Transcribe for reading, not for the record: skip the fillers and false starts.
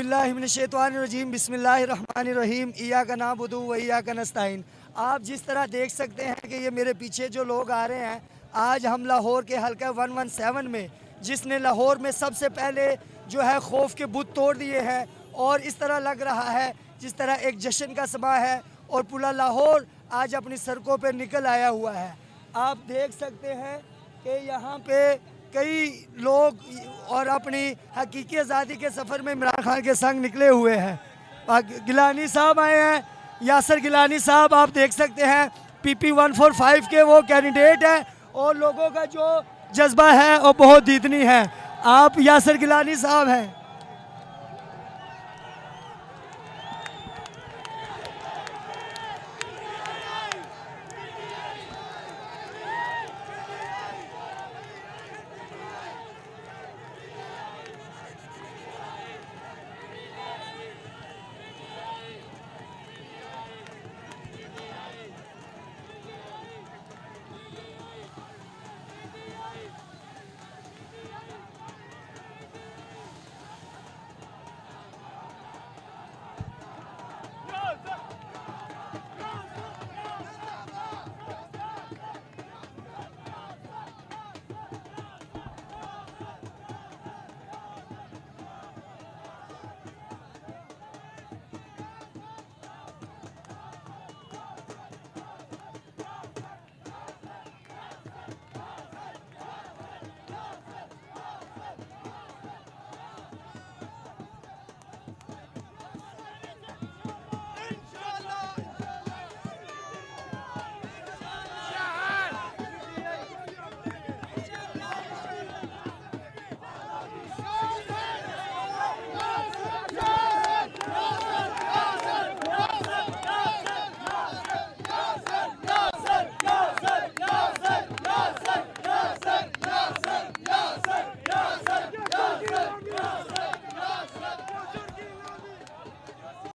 औज़ुबिल्लाहिमिनश्शैतानिर्रजीम बिस्मिल्लाहिर्रहमानिर्रहीम इय्याका नअबुदु व इय्याका नस्तईन। आप जिस तरह देख सकते हैं कि ये मेरे पीछे जो लोग आ रहे हैं, आज हम लाहौर के हल्का 117 में, जिसने लाहौर में सबसे पहले जो है खौफ के बुत तोड़ दिए हैं, और इस तरह लग रहा है जिस तरह एक जश्न का समा है और पूरा लाहौर आज अपनी सड़कों पर निकल आया हुआ है। आप देख सकते हैं कि यहाँ पे कई लोग और अपनी हकीकी आज़ादी के सफ़र में इमरान खान के संग निकले हुए हैं। गिलानी साहब आए हैं, यासर गिलानी साहब, आप देख सकते हैं PP 145 के वो कैंडिडेट हैं और लोगों का जो जज्बा है वो बहुत दीदनी है। आप यासर गिलानी साहब हैं।